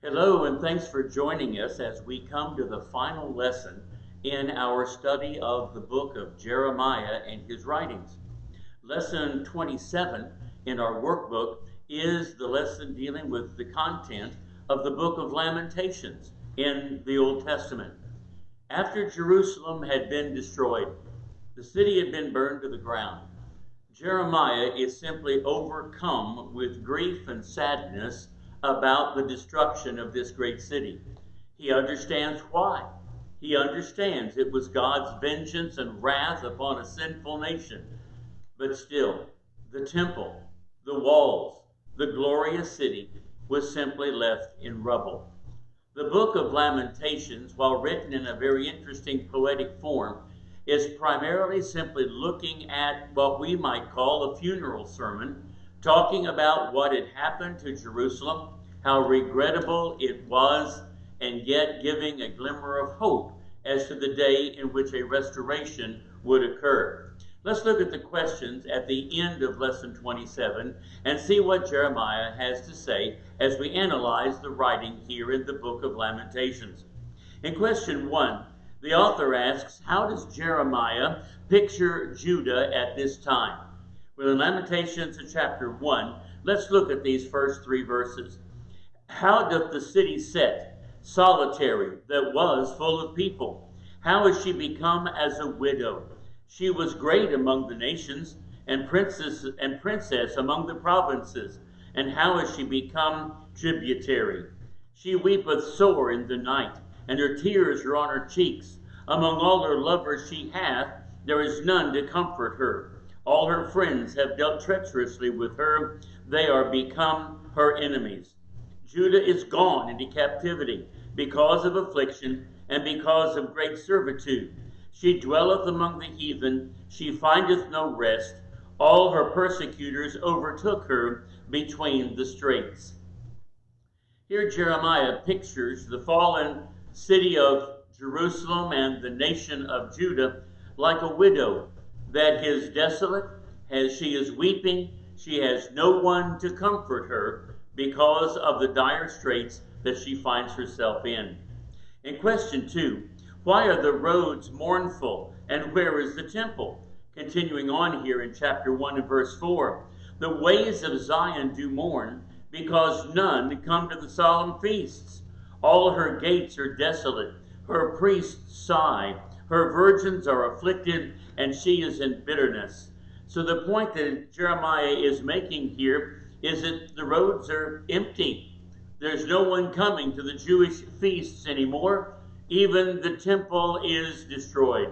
Hello, and thanks for joining us as we come to the final lesson in our study of the book of Jeremiah and his writings. Lesson 27 in our workbook is the lesson dealing with the content of the book of Lamentations in the Old Testament. After Jerusalem had been destroyed, the city had been burned to the ground. Jeremiah is simply overcome with grief and sadness about the destruction of this great city. He understands why. He understands it was God's vengeance and wrath upon a sinful nation. But still, the temple, the walls, the glorious city was simply left in rubble. The book of Lamentations, while written in a very interesting poetic form, is primarily simply looking at what we might call a funeral sermon, talking about what had happened to Jerusalem, how regrettable it was, and yet giving a glimmer of hope as to the day in which a restoration would occur. Let's look at the questions at the end of Lesson 27 and see what Jeremiah has to say as we analyze the writing here in the book of Lamentations. In question 1, the author asks, how does Jeremiah picture Judah at this time? Well, in Lamentations chapter 1, let's look at these first 3 verses. How doth the city set, solitary, that was full of people? How is she become as a widow? She was great among the nations, and princess among the provinces. And how is she become tributary? She weepeth sore in the night, and her tears are on her cheeks. Among all her lovers she hath, there is none to comfort her. All her friends have dealt treacherously with her. They are become her enemies. Judah is gone into captivity because of affliction and because of great servitude. She dwelleth among the heathen. She findeth no rest. All her persecutors overtook her between the straits. Here Jeremiah pictures the fallen city of Jerusalem and the nation of Judah like a widow that is desolate, she is weeping, she has no one to comfort her because of the dire straits that she finds herself in. In question 2, why are the roads mournful, and where is the temple? Continuing on here in chapter 1 and verse 4, the ways of Zion do mourn, because none come to the solemn feasts. All her gates are desolate, her priests sigh, her virgins are afflicted, and she is in bitterness. So the point that Jeremiah is making here is that the roads are empty. There's no one coming to the Jewish feasts anymore. Even the temple is destroyed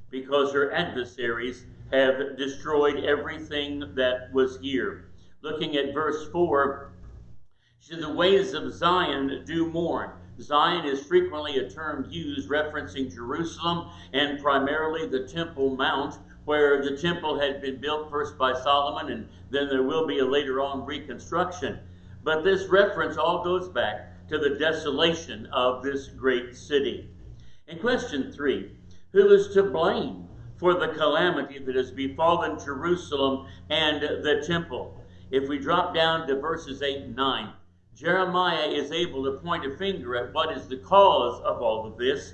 because her adversaries have destroyed everything that was here. Looking at verse 4, the ways of Zion do mourn. Zion is frequently a term used referencing Jerusalem and primarily the Temple Mount, where the temple had been built first by Solomon, and then there will be a later on reconstruction. But this reference all goes back to the desolation of this great city. In question 3, who is to blame for the calamity that has befallen Jerusalem and the temple? If we drop down to verses 8 and 9, Jeremiah is able to point a finger at what is the cause of all of this.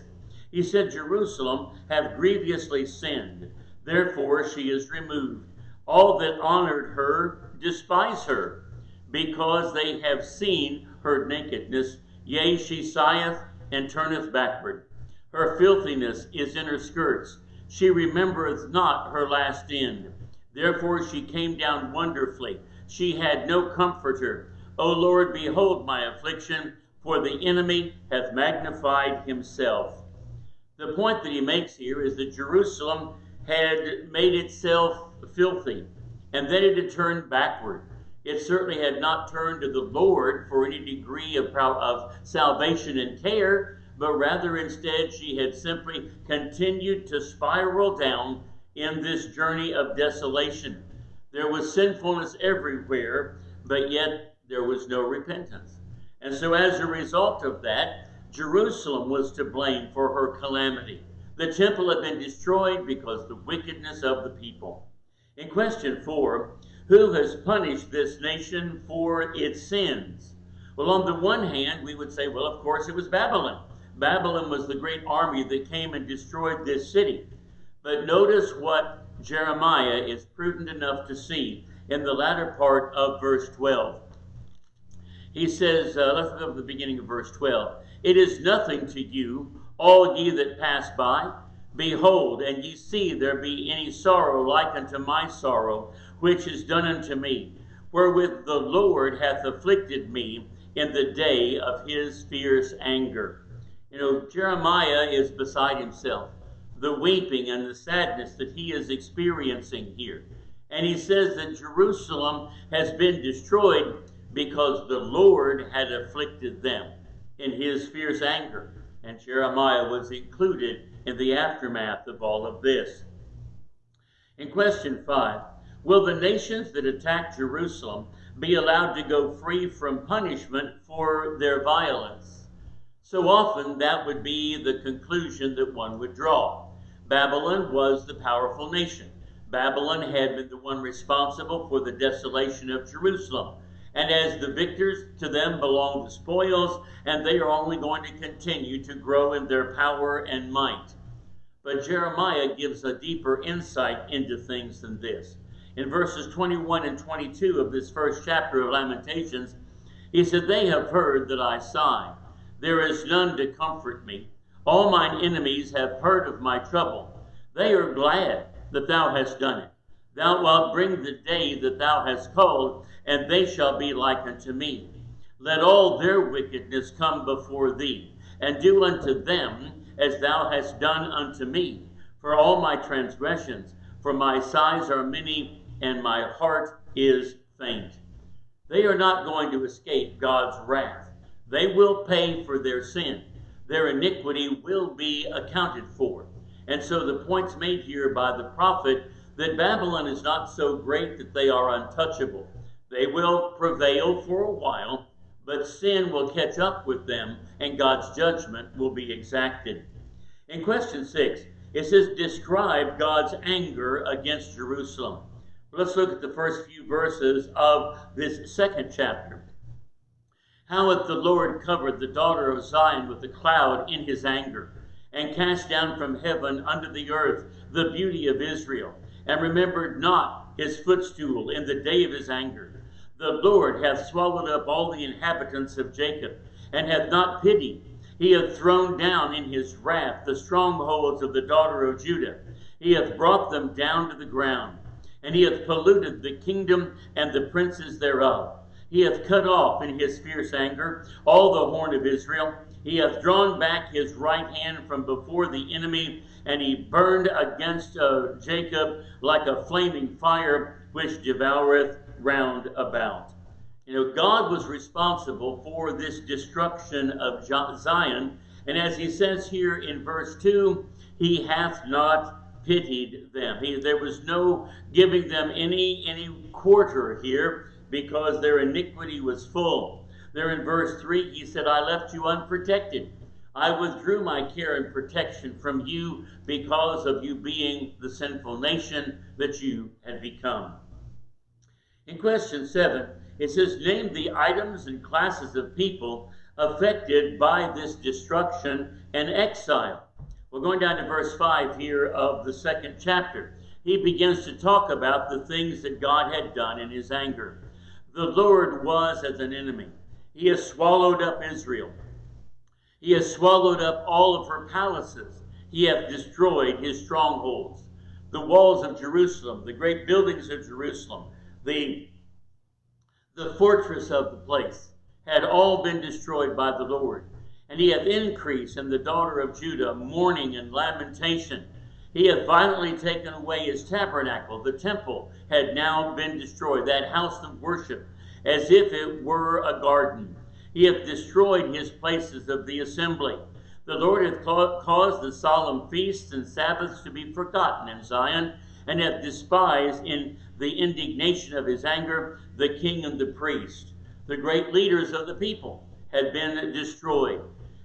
He said, Jerusalem hath grievously sinned, therefore she is removed. All that honored her despise her, because they have seen her nakedness. Yea, she sigheth and turneth backward. Her filthiness is in her skirts. She remembereth not her last end. Therefore she came down wonderfully. She had no comforter. O Lord, behold my affliction, for the enemy hath magnified himself. The point that he makes here is that Jerusalem had made itself filthy, and then it had turned backward. It certainly had not turned to the Lord for any degree of salvation and care, but rather instead she had simply continued to spiral down in this journey of desolation. There was sinfulness everywhere, but yet there was no repentance. And so as a result of that, Jerusalem was to blame for her calamity. The temple had been destroyed because of the wickedness of the people. In question 4, who has punished this nation for its sins? Well, on the one hand, we would say, well, of course it was Babylon. Babylon was the great army that came and destroyed this city. But notice what Jeremiah is prudent enough to see in the latter part of verse 12. He says, let's go to the beginning of verse 12. It is nothing to you, all ye that pass by. Behold, and ye see there be any sorrow like unto my sorrow, which is done unto me, wherewith the Lord hath afflicted me in the day of his fierce anger. You know, Jeremiah is beside himself, the weeping and the sadness that he is experiencing here. And he says that Jerusalem has been destroyed because the Lord had afflicted them in his fierce anger. And Jeremiah was included in the aftermath of all of this. In question 5, will the nations that attack Jerusalem be allowed to go free from punishment for their violence? So often that would be the conclusion that one would draw. Babylon was the powerful nation. Babylon had been the one responsible for the desolation of Jerusalem. And as the victors, to them belong the spoils, and they are only going to continue to grow in their power and might. But Jeremiah gives a deeper insight into things than this. In verses 21 and 22 of this first chapter of Lamentations, he said, they have heard that I sigh. There is none to comfort me. All mine enemies have heard of my trouble. They are glad that thou hast done it. Thou wilt bring the day that thou hast called, and they shall be like unto me. Let all their wickedness come before thee, and do unto them as thou hast done unto me. For all my transgressions, for my sighs are many, and my heart is faint. They are not going to escape God's wrath. They will pay for their sin. Their iniquity will be accounted for. And so the point's made here by the prophet that Babylon is not so great that they are untouchable. They will prevail for a while, but sin will catch up with them, and God's judgment will be exacted. In question 6, it says, describe God's anger against Jerusalem. Let's look at the first few verses of this second chapter. How hath the Lord covered the daughter of Zion with a cloud in his anger, and cast down from heaven unto the earth the beauty of Israel, and remembered not his footstool in the day of his anger. The Lord hath swallowed up all the inhabitants of Jacob, and hath not pitied. He hath thrown down in his wrath the strongholds of the daughter of Judah. He hath brought them down to the ground, and he hath polluted the kingdom and the princes thereof. He hath cut off in his fierce anger all the horn of Israel. He hath drawn back his right hand from before the enemy, and he burned against Jacob like a flaming fire, which devoureth round about. You know, God was responsible for this destruction of Zion, and as he says here in verse 2, he hath not pitied them. There was no giving them any quarter here, because their iniquity was full. There in verse 3, he said, I left you unprotected. I withdrew my care and protection from you because of you being the sinful nation that you had become. In question 7, it says, name the items and classes of people affected by this destruction and exile. We're going down to verse 5 here of the second chapter. He begins to talk about the things that God had done in his anger. The Lord was as an enemy. He has swallowed up Israel. He has swallowed up all of her palaces. He hath destroyed his strongholds. The walls of Jerusalem, the great buildings of Jerusalem, the fortress of the place had all been destroyed by the Lord. And he hath increased in the daughter of Judah mourning and lamentation. He hath violently taken away his tabernacle. The temple had now been destroyed, that house of worship, as if it were a garden. He hath destroyed his places of the assembly. The Lord hath caused the solemn feasts and Sabbaths to be forgotten in Zion, and hath despised in the indignation of his anger the king and the priest. The great leaders of the people had been destroyed.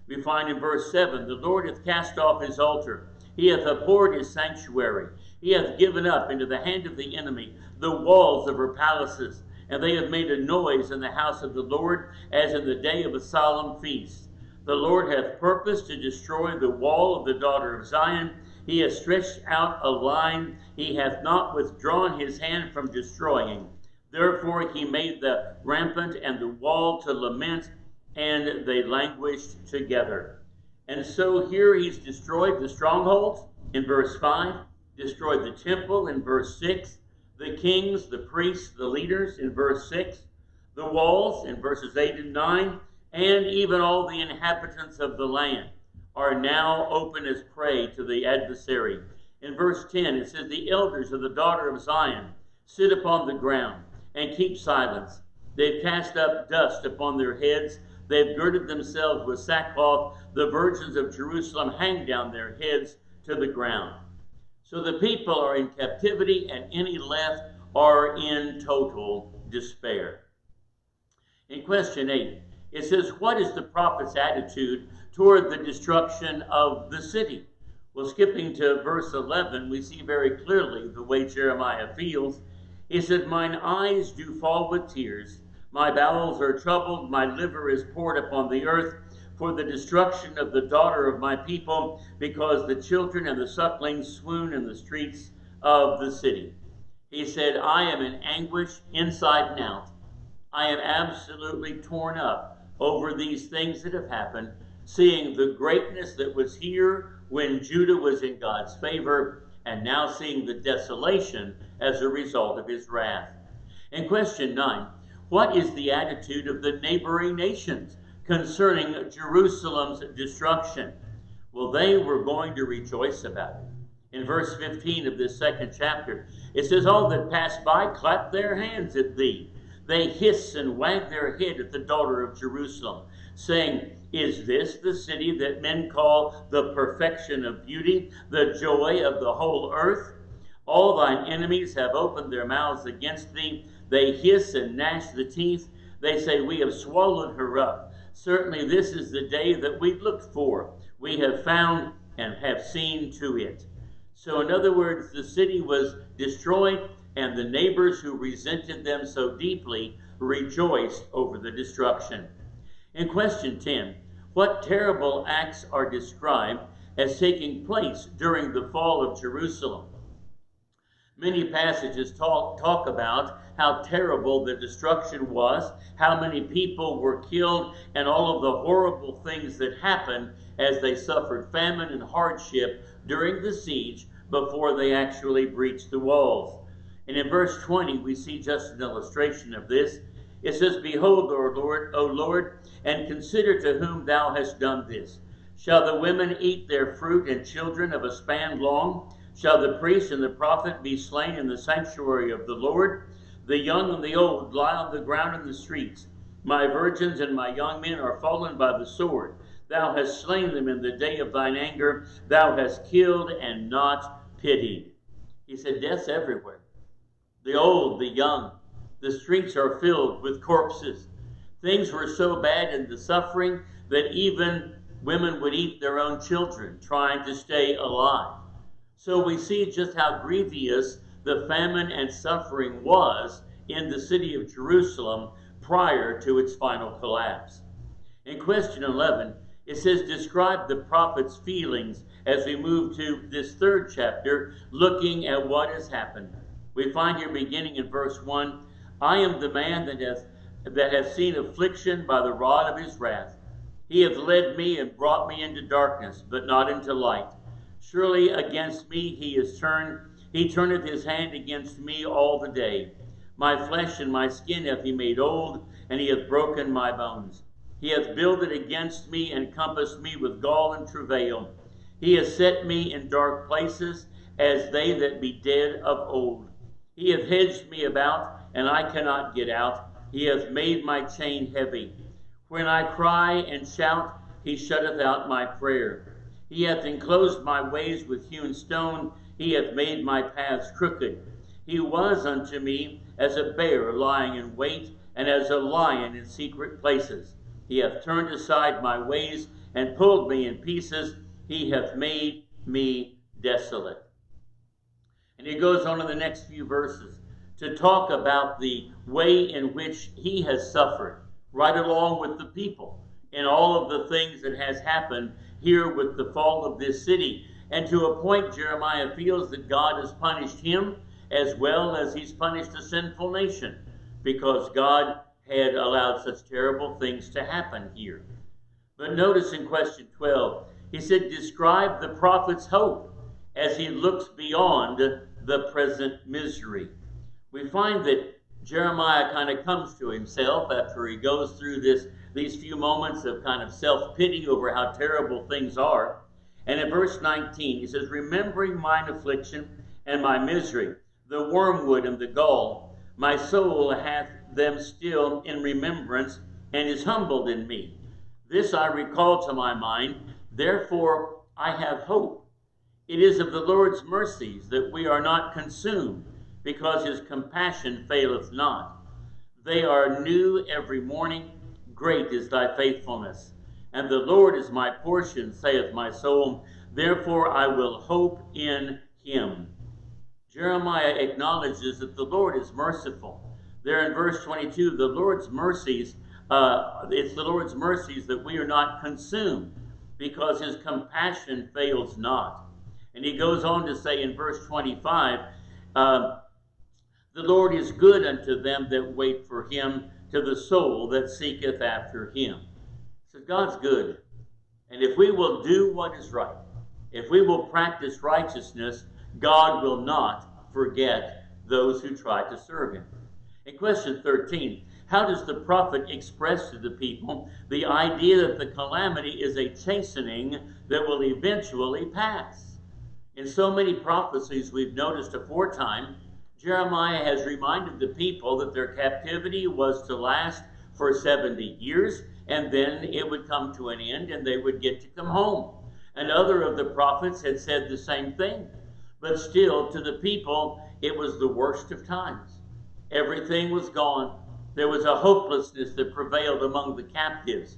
We find in verse 7, the Lord hath cast off his altar. He hath abhorred his sanctuary. He hath given up into the hand of the enemy the walls of her palaces, and they have made a noise in the house of the Lord, as in the day of a solemn feast. The Lord hath purposed to destroy the wall of the daughter of Zion. He has stretched out a line. He hath not withdrawn his hand from destroying. Therefore he made the rampant and the wall to lament, and they languished together. And so here he's destroyed the strongholds in verse 5, destroyed the temple in verse 6, the kings, the priests, the leaders in verse 6, the walls in verses 8 and 9, and even all the inhabitants of the land are now open as prey to the adversary. In verse 10, it says, the elders of the daughter of Zion sit upon the ground and keep silence. They've cast up dust upon their heads. They've girded themselves with sackcloth. The virgins of Jerusalem hang down their heads to the ground. So the people are in captivity, and any left are in total despair. In question 8, it says, what is the prophet's attitude toward the destruction of the city? Well, skipping to verse 11, we see very clearly the way Jeremiah feels. He said, mine eyes do fall with tears. My bowels are troubled. My liver is poured upon the earth for the destruction of the daughter of my people, because the children and the sucklings swoon in the streets of the city. He said, I am in anguish inside and out. I am absolutely torn up over these things that have happened, seeing the greatness that was here when Judah was in God's favor, and now seeing the desolation as a result of his wrath. In question 9, what is the attitude of the neighboring nations concerning Jerusalem's destruction? Well, they were going to rejoice about it. In verse 15 of this second chapter, it says, all that pass by clap their hands at thee. They hiss and wag their head at the daughter of Jerusalem, saying, is this the city that men call the perfection of beauty, the joy of the whole earth? All thine enemies have opened their mouths against thee. They hiss and gnash the teeth. They say, we have swallowed her up. Certainly this is the day that we looked for. We have found and have seen to it. So in other words, the city was destroyed, and the neighbors who resented them so deeply rejoiced over the destruction. In question 10, what terrible acts are described as taking place during the fall of Jerusalem? Many passages talk about how terrible the destruction was, how many people were killed, and all of the horrible things that happened as they suffered famine and hardship during the siege before they actually breached the walls. And in verse 20, we see just an illustration of this. It says, behold, O Lord, and consider to whom thou hast done this. Shall the women eat their fruit, and children of a span long? Shall the priest and the prophet be slain in the sanctuary of the Lord? The young and the old lie on the ground in the streets. My virgins and my young men are fallen by the sword. Thou hast slain them in the day of thine anger. Thou hast killed and not pitied. He said, death's everywhere. The old, the young. The streets are filled with corpses. Things were so bad in the suffering that even women would eat their own children, trying to stay alive. So we see just how grievous the famine and suffering was in the city of Jerusalem prior to its final collapse. In question 11, it says, describe the prophet's feelings as we move to this third chapter, looking at what has happened. We find here beginning in verse 1, I am the man that hath seen affliction by the rod of his wrath. He hath led me and brought me into darkness, but not into light. Surely against me he turneth his hand against me all the day. My flesh and my skin hath he made old, and he hath broken my bones. He hath builded against me and compassed me with gall and travail. He hath set me in dark places, as they that be dead of old. He hath hedged me about, and I cannot get out. He hath made my chain heavy. When I cry and shout, he shutteth out my prayer. He hath enclosed my ways with hewn stone. He hath made my paths crooked. He was unto me as a bear lying in wait, and as a lion in secret places. He hath turned aside my ways, and pulled me in pieces. He hath made me desolate. And he goes on in the next few verses to talk about the way in which he has suffered, right along with the people, and all of the things that has happened here with the fall of this city. And to a point, Jeremiah feels that God has punished him as well as he's punished a sinful nation, because God had allowed such terrible things to happen here. But notice in question 12, he said, describe the prophet's hope as he looks beyond the present misery. We find that Jeremiah kind of comes to himself after he goes through these few moments of kind of self-pity over how terrible things are. And in verse 19, he says, remembering mine affliction and my misery, the wormwood and the gall, my soul hath them still in remembrance, and is humbled in me. This I recall to my mind, therefore I have hope. It is of the Lord's mercies that we are not consumed, because his compassion faileth not. They are new every morning, great is thy faithfulness. And the Lord is my portion, saith my soul, therefore I will hope in him. Jeremiah acknowledges that the Lord is merciful. There in verse 22, the Lord's mercies, it's the Lord's mercies that we are not consumed, because his compassion fails not. And he goes on to say in verse 25, the Lord is good unto them that wait for him, to the soul that seeketh after him. So God's good. And if we will do what is right, if we will practice righteousness, God will not forget those who try to serve him. In question 13, how does the prophet express to the people the idea that the calamity is a chastening that will eventually pass? In so many prophecies we've noticed aforetime, Jeremiah has reminded the people that their captivity was to last for 70 years, and then it would come to an end and they would get to come home. And other of the prophets had said the same thing. But still, to the people, it was the worst of times. Everything was gone. There was a hopelessness that prevailed among the captives.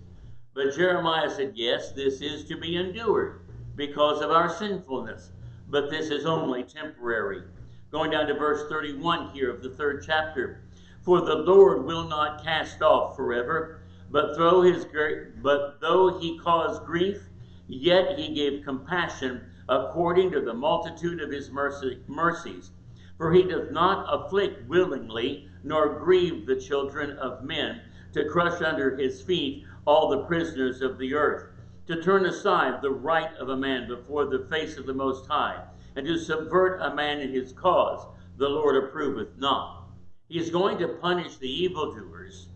But Jeremiah said, yes, this is to be endured because of our sinfulness. But this is only temporary. Going down to verse 31 here of the 3rd chapter. For the Lord will not cast off forever, but though he caused grief, yet he gave compassion according to the multitude of his mercies. For he doth not afflict willingly, nor grieve the children of men, to crush under his feet all the prisoners of the earth, to turn aside the right of a man before the face of the Most High, and to subvert a man in his cause, the Lord approveth not. He is going to punish the evildoers,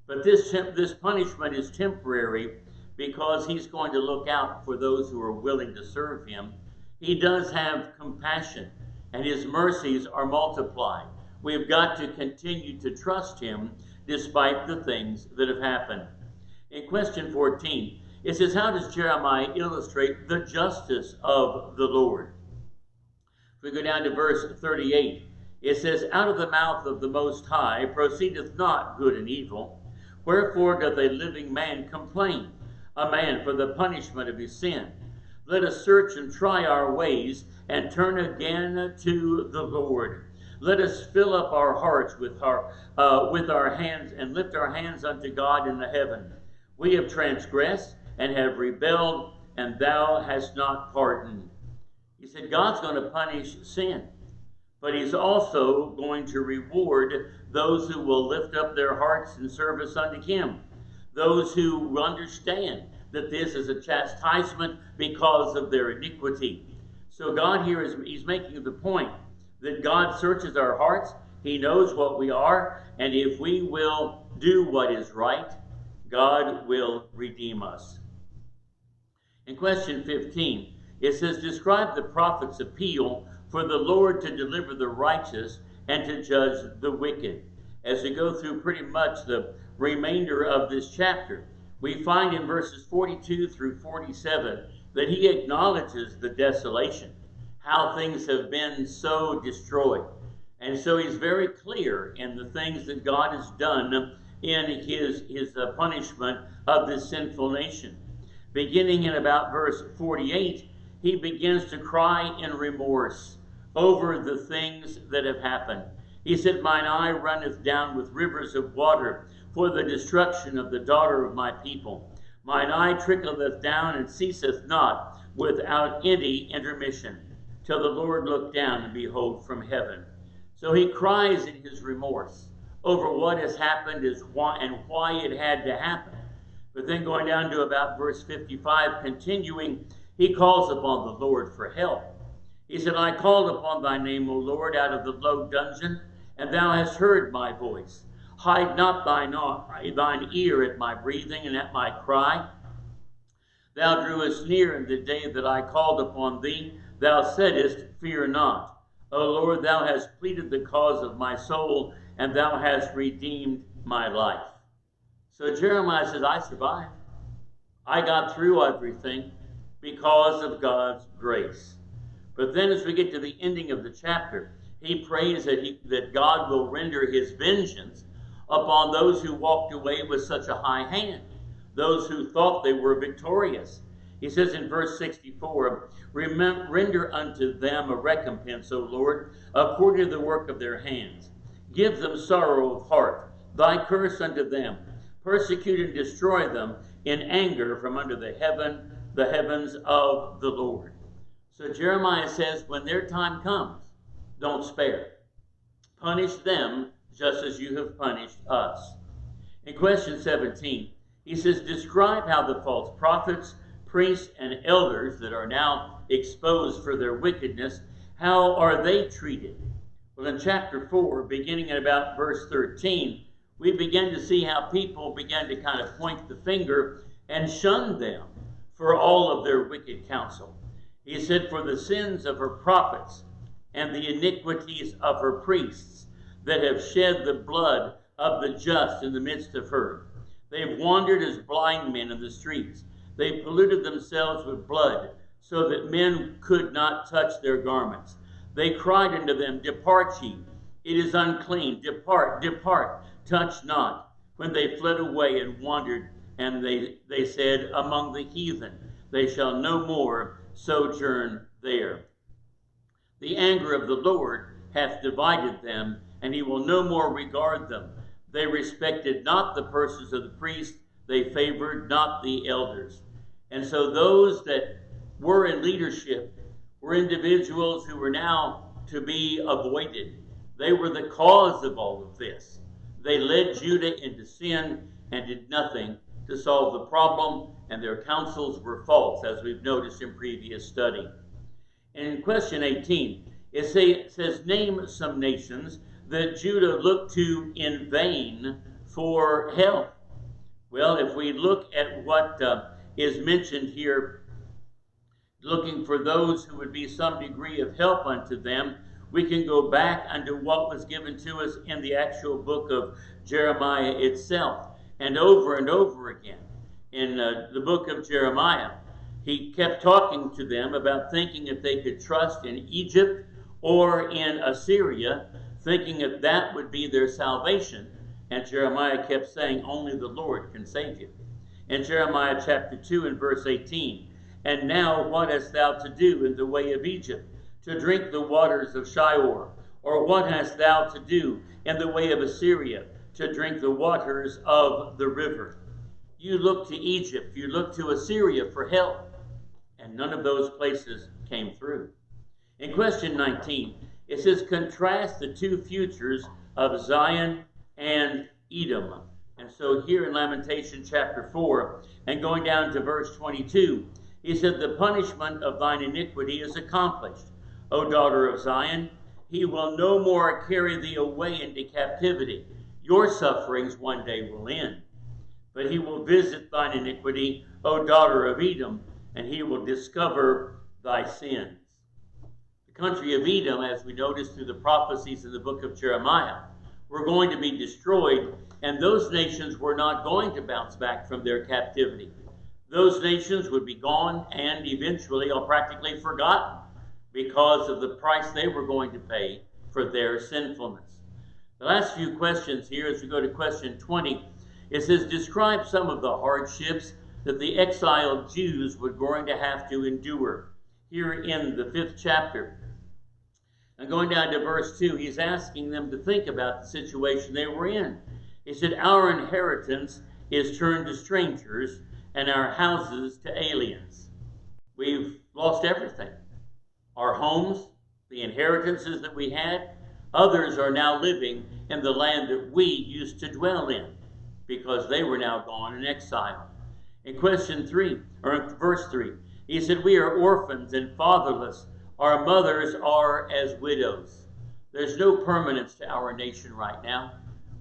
but this punishment is temporary, because he's going to look out for those who are willing to serve him. He does have compassion, and his mercies are multiplied. We've got to continue to trust him despite the things that have happened. In question 14, it says, how does Jeremiah illustrate the justice of the Lord? If we go down to verse 38, it says, out of the mouth of the Most High proceedeth not good and evil. Wherefore doth a living man complain, a man for the punishment of his sin? Let us search and try our ways, and turn again to the Lord. Let us fill up our hearts with our hands, and lift our hands unto God in the heaven. We have transgressed and have rebelled, and thou hast not pardoned. He said God's going to punish sin, but he's also going to reward those who will lift up their hearts in service unto him. Those who understand that this is a chastisement because of their iniquity. So God here he's making the point that God searches our hearts. He knows what we are, and if we will do what is right, God will redeem us. In question 15, it says, describe the prophet's appeal for the Lord to deliver the righteous and to judge the wicked. As we go through pretty much the remainder of this chapter, we find in verses 42 through 47 that he acknowledges the desolation, how things have been so destroyed. And so he's very clear in the things that God has done in his punishment of this sinful nation. Beginning in about verse 48, he begins to cry in remorse over the things that have happened. He said, mine eye runneth down with rivers of water for the destruction of the daughter of my people. Mine eye trickleth down and ceaseth not without any intermission, till the Lord look down and behold from heaven. So he cries in his remorse over what has happened and why it had to happen. But then going down to about verse 55, continuing, he calls upon the Lord for help. He said, I called upon thy name, O Lord, out of the low dungeon, and thou hast heard my voice. Hide not thine ear at my breathing and at my cry. Thou drewest near in the day that I called upon thee. Thou saidest, fear not. O Lord, thou hast pleaded the cause of my soul, and thou hast redeemed my life. So Jeremiah says, I survived. I got through everything because of God's grace. But then as we get to the ending of the chapter, he prays that God will render his vengeance upon those who walked away with such a high hand, those who thought they were victorious. He says in verse 64, render unto them a recompense, O Lord, according to the work of their hands. Give them sorrow of heart, thy curse unto them. Persecute and destroy them in anger from under the heavens of the Lord. So Jeremiah says, when their time comes, don't spare. Punish them just as you have punished us. In question 17, he says, describe how the false prophets, priests, and elders that are now exposed for their wickedness, how are they treated? Well, in chapter 4, beginning at about verse 13, we begin to see how people began to kind of point the finger and shun them for all of their wicked counsel. He said, for the sins of her prophets and the iniquities of her priests that have shed the blood of the just in the midst of her. They have wandered as blind men in the streets. They polluted themselves with blood so that men could not touch their garments. They cried unto them, depart ye, it is unclean, depart, depart, touch not. When they fled away and wandered, and they said, among the heathen, they shall no more sojourn there. The anger of the Lord hath divided them, and he will no more regard them. They respected not the persons of the priests, they favored not the elders. And so those that were in leadership were individuals who were now to be avoided. They were the cause of all of this. They led Judah into sin and did nothing to solve the problem, and their counsels were false, as we've noticed in previous study. And in question 18, it says, name some nations that Judah looked to in vain for help. Well, if we look at what is mentioned here, looking for those who would be some degree of help unto them, we can go back unto what was given to us in the actual book of Jeremiah itself. And over again in the book of Jeremiah, he kept talking to them about thinking if they could trust in Egypt or in Assyria, thinking that that would be their salvation. And Jeremiah kept saying, only the Lord can save you. In Jeremiah chapter 2 and verse 18, and now what hast thou to do in the way of Egypt, to drink the waters of Shior? Or what hast thou to do in the way of Assyria, to drink the waters of the river? You look to Egypt, you look to Assyria for help, and none of those places came through. In question 19, it says, contrast the two futures of Zion and Edom. And so here in Lamentation chapter 4, and going down to verse 22, he said, the punishment of thine iniquity is accomplished, O daughter of Zion. He will no more carry thee away into captivity. Your sufferings one day will end. But he will visit thine iniquity, O daughter of Edom, and he will discover thy sins. The country of Edom, as we notice through the prophecies in the book of Jeremiah, were going to be destroyed, and those nations were not going to bounce back from their captivity. Those nations would be gone and eventually are practically forgotten because of the price they were going to pay for their sinfulness. The last few questions here, as we go to question 20, it says, describe some of the hardships that the exiled Jews were going to have to endure. Here in the 5th chapter, And going down to verse 2, he's asking them to think about the situation they were in. He said, our inheritance is turned to strangers and our houses to aliens. We've lost everything. Our homes, the inheritances that we had, others are now living in the land that we used to dwell in because they were now gone in exile. In question 3, or verse 3, he said, we are orphans and fatherless. Our mothers are as widows. There's no permanence to our nation right now.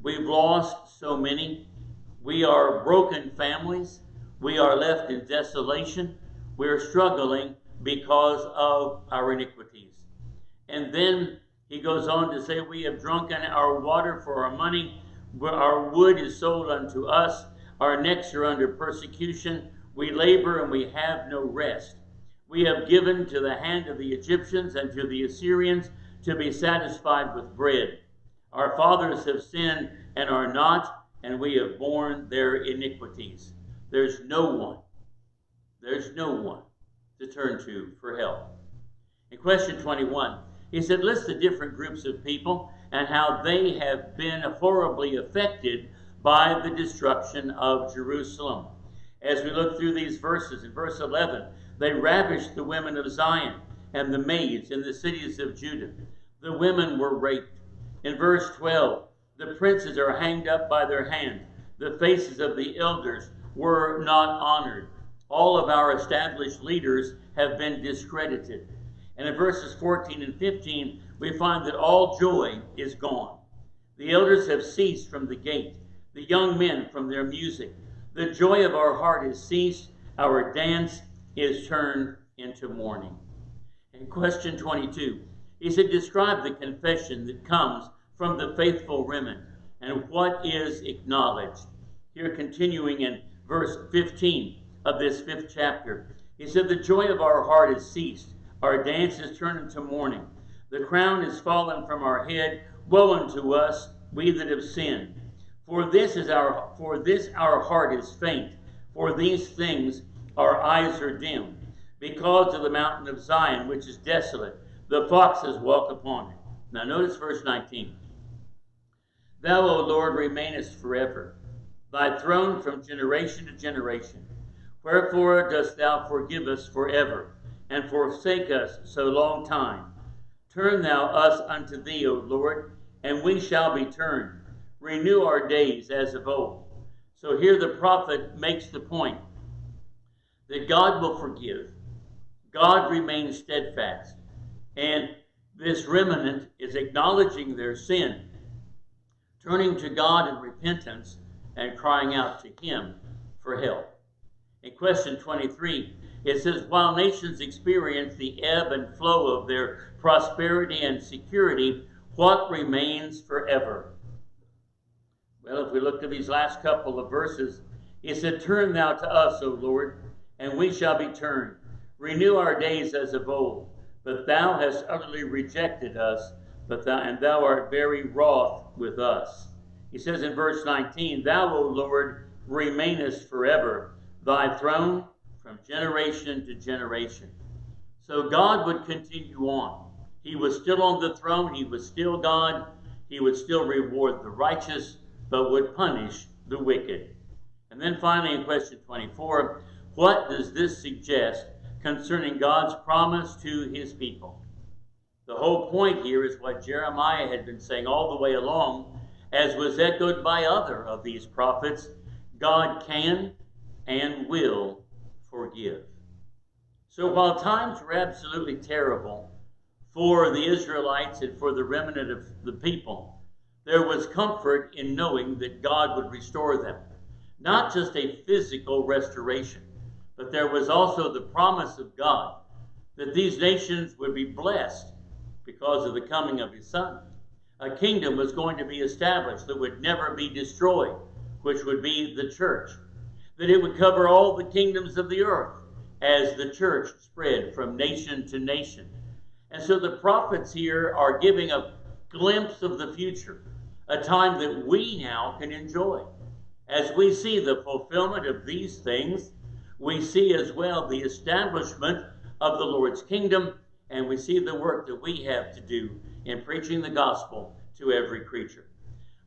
We've lost so many. We are broken families. We are left in desolation. We're struggling because of our iniquities. And then he goes on to say, we have drunken our water for our money. Our wood is sold unto us. Our necks are under persecution. We labor and we have no rest. We have given to the hand of the Egyptians and to the Assyrians to be satisfied with bread. Our fathers have sinned and are not, and we have borne their iniquities. There's no one to turn to for help. In question 21, he said, list the different groups of people and how they have been horribly affected by the destruction of Jerusalem. As we look through these verses, in verse 11, they ravished the women of Zion and the maids in the cities of Judah. The women were raped. In verse 12, the princes are hanged up by their hands. The faces of the elders were not honored. All of our established leaders have been discredited. And in verses 14 and 15, we find that all joy is gone. The elders have ceased from the gate, the young men from their music. The joy of our heart is ceased. Our dance is turned into mourning. In question 22, he said, describe the confession that comes from the faithful remnant and what is acknowledged. Here, continuing in verse 15 of this 5th chapter, he said, the joy of our heart is ceased. Our dance is turned into mourning. The crown is fallen from our head. Woe unto us, we that have sinned. For this our heart is faint. For these things our eyes are dim. Because of the mountain of Zion, which is desolate, the foxes walk upon it. Now notice verse 19. Thou, O Lord, remainest forever, thy throne from generation to generation. Wherefore dost thou forgive us forever, and forsake us so long time? Turn thou us unto thee, O Lord, and we shall be turned. Renew our days as of old. So here the prophet makes the point that God will forgive. God remains steadfast. And this remnant is acknowledging their sin, turning to God in repentance, and crying out to him for help. In question 23, it says, while nations experience the ebb and flow of their prosperity and security, what remains forever? Well, if we look at these last couple of verses, it said, turn thou to us, O Lord, and we shall be turned. Renew our days as of old. But thou hast utterly rejected us, and thou art very wroth with us. He says in verse 19, thou, O Lord, remainest forever, thy throne from generation to generation. So God would continue on. He was still on the throne. He was still God. He would still reward the righteous, but would punish the wicked. And then finally in question 24, what does this suggest concerning God's promise to his people? The whole point here is what Jeremiah had been saying all the way along, as was echoed by other of these prophets. God can and will forgive. So while times were absolutely terrible for the Israelites and for the remnant of the people, there was comfort in knowing that God would restore them. Not just a physical restoration, but there was also the promise of God that these nations would be blessed because of the coming of his Son. A kingdom was going to be established that would never be destroyed, which would be the church. That it would cover all the kingdoms of the earth as the church spread from nation to nation. And so the prophets here are giving a glimpse of the future, a time that we now can enjoy. As we see the fulfillment of these things, we see as well the establishment of the Lord's kingdom and we see the work that we have to do in preaching the gospel to every creature.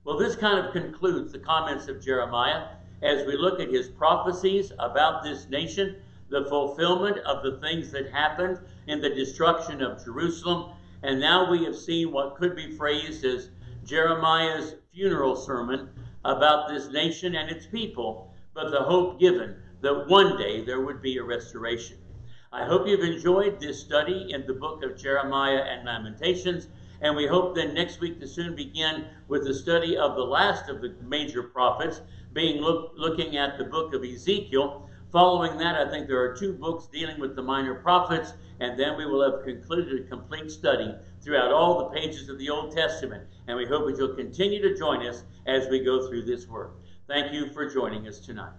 Well, this kind of concludes the comments of Jeremiah as we look at his prophecies about this nation, the fulfillment of the things that happened in the destruction of Jerusalem, and now we have seen what could be phrased as Jeremiah's funeral sermon about this nation and its people, but the hope given that one day there would be a restoration. I hope you've enjoyed this study in the book of Jeremiah and Lamentations, and we hope then next week to soon begin with the study of the last of the major prophets, looking at the book of Ezekiel. Following that, I think there are 2 books dealing with the minor prophets, and then we will have concluded a complete study throughout all the pages of the Old Testament. And we hope that you'll continue to join us as we go through this work. Thank you for joining us tonight.